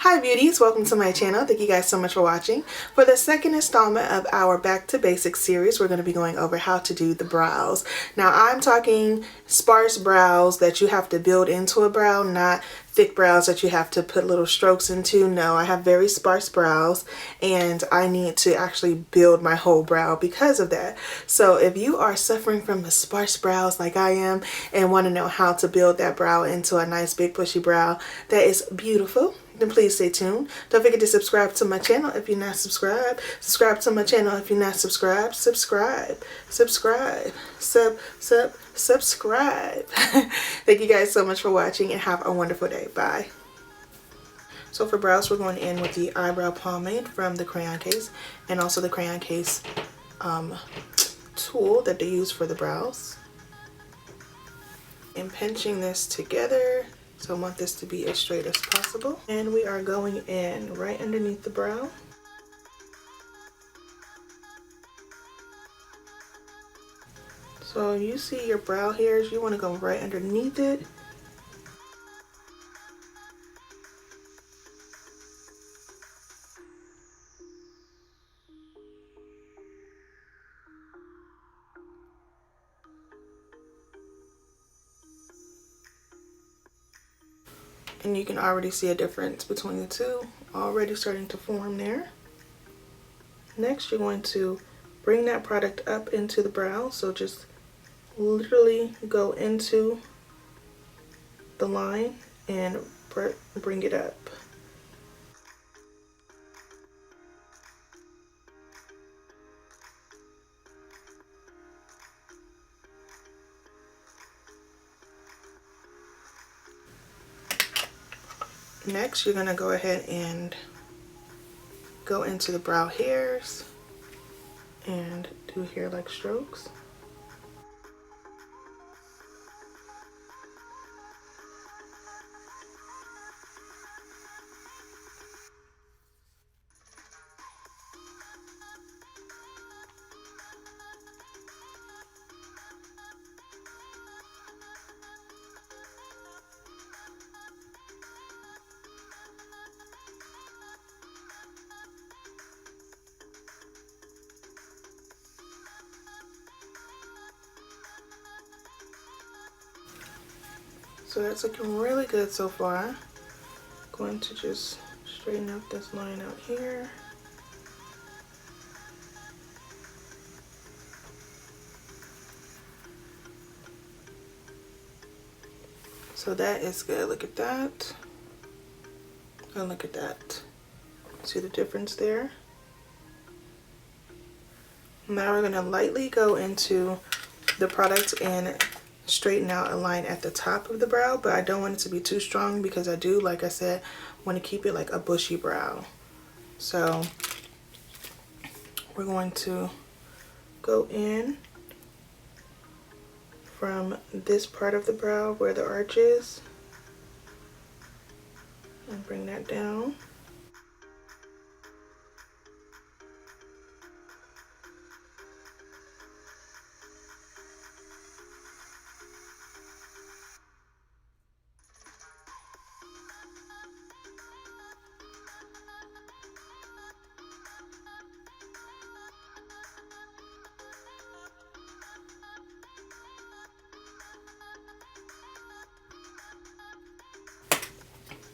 Hi beauties, welcome to my channel. Thank you guys so much for watching. For the second installment of our Back to Basics series, we're going to be going over how to do the brows. Now I'm talking sparse brows that you have to build into a brow, not thick brows that you have to put little strokes into. No, I have very sparse brows and I need to actually build my whole brow because of that. So if you are suffering from the sparse brows like I am and want to know how to build that brow into a nice big bushy brow that is beautiful, then please stay tuned. Don't forget to subscribe to my channel if you're not subscribed. Subscribe to my channel if you're not subscribed. Subscribe. Subscribe. Subscribe. Thank you guys so much for watching and have a wonderful day. Bye. So for brows, we're going in with the eyebrow pomade from the crayon case and also the crayon case tool that they use for the brows. And pinching this together. So I want this to be as straight as possible. And we are going in right underneath the brow. So you see your brow hairs, you want to go right underneath it. And you can already see a difference between the two, already starting to form there. Next, you're going to bring that product up into the brow. So just literally go into the line and bring it up. Next, you're going to go ahead and go into the brow hairs and do hair-like strokes. So that's looking really good so far. Going to just straighten up this line out here. So that is good. Look at that. And look at that. See the difference there? Now we're going to lightly go into the product and straighten out a line at the top of the brow, but I don't want it to be too strong because I do, like I said, want to keep it like a bushy brow. So we're going to go in from this part of the brow where the arch is and bring that down.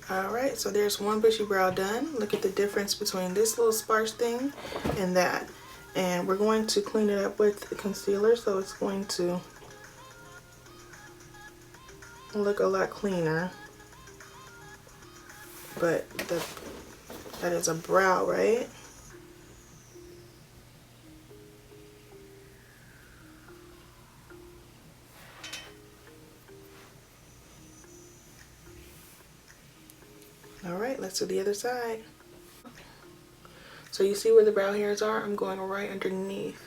Alright, so there's one bushy brow done. Look at the difference between this little sparse thing and that. And we're going to clean it up with the concealer, so it's going to look a lot cleaner. But that is a brow, right? Alright, let's do the other side. So you see where the brow hairs are? I'm going right underneath.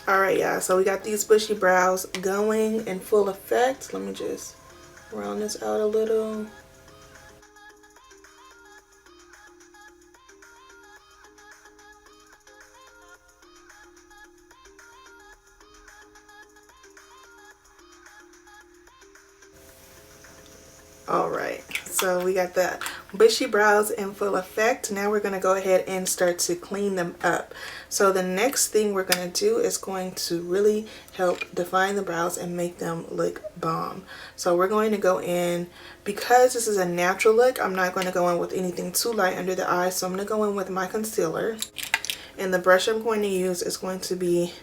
Alright, y'all, so we got these bushy brows going in full effect. Let me just round this out a little. Alright, so we got the bushy brows in full effect. Now we're going to go ahead and start to clean them up. So the next thing we're going to do is going to really help define the brows and make them look bomb. So we're going to go in, because this is a natural look, I'm not going to go in with anything too light under the eyes. So I'm going to go in with my concealer. And the brush I'm going to use is going to be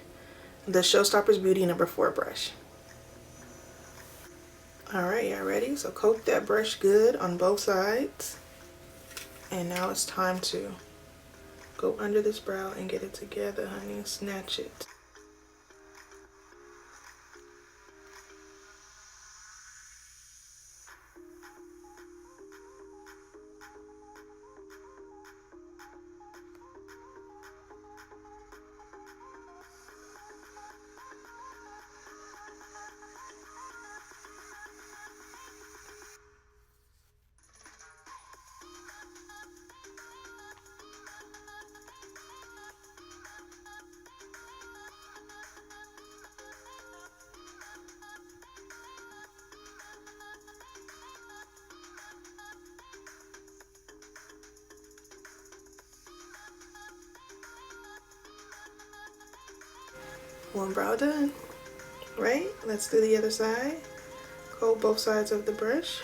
the Showstoppers Beauty No. 4 brush. Alright, y'all ready? So coat that brush good on both sides. And now it's time to go under this brow and get it together, honey. Snatch it. One brow done, right? Let's do the other side. Coat both sides of the brush.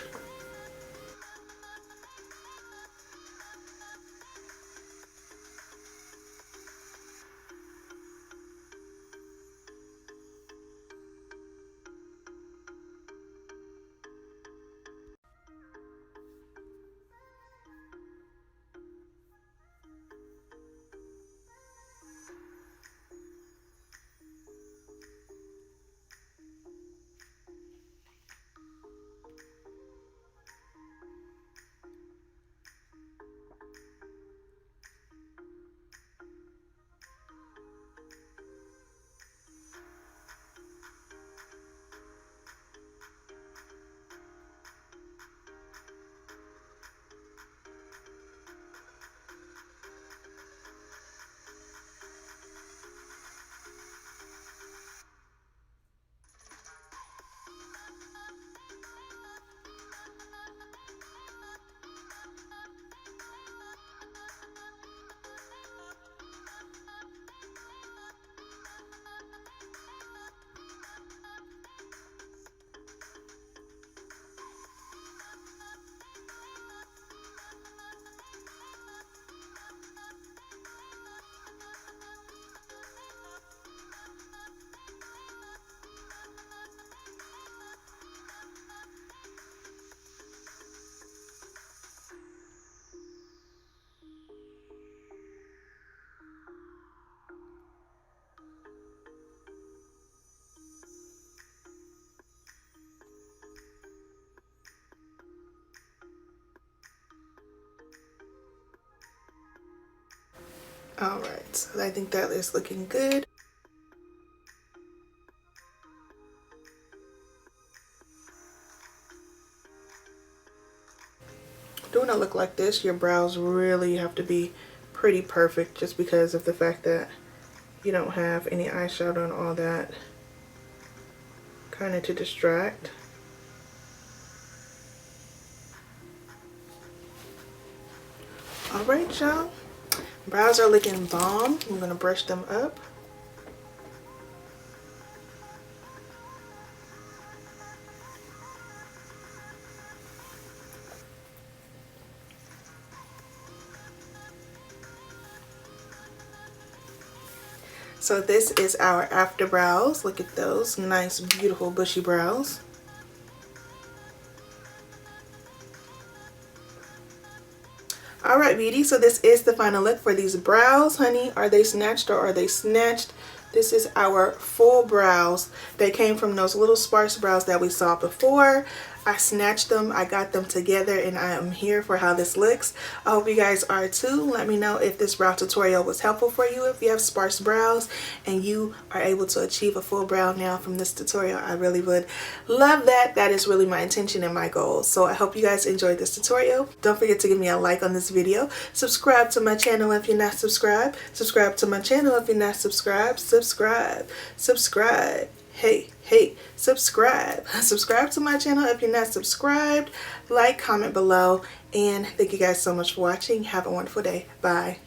Alright, so I think that is looking good. Doing a look like this, your brows really have to be pretty perfect, just because of the fact that you don't have any eyeshadow and all that kind of to distract. Alright, y'all. Brows are looking bomb. I'm going to brush them up. So this is our after brows. Look at those nice, beautiful, bushy brows. Alright, beauty, so this is the final look for these brows. Honey, are they snatched or are they snatched? This is our full brows. They came from those little sparse brows that we saw before. I snatched them, I got them together, and I am here for how this looks. I hope you guys are too. Let me know if this brow tutorial was helpful for you. If you have sparse brows and you are able to achieve a full brow now from this tutorial, I really would love that. That is really my intention and my goal. So I hope you guys enjoyed this tutorial. Don't forget to give me a like on this video. Subscribe to my channel if you're not subscribed. Subscribe to my channel if you're not subscribed. Subscribe. Hey, subscribe to my channel if you're not subscribed. Like, comment below, and thank you guys so much for watching. Have a wonderful day. Bye.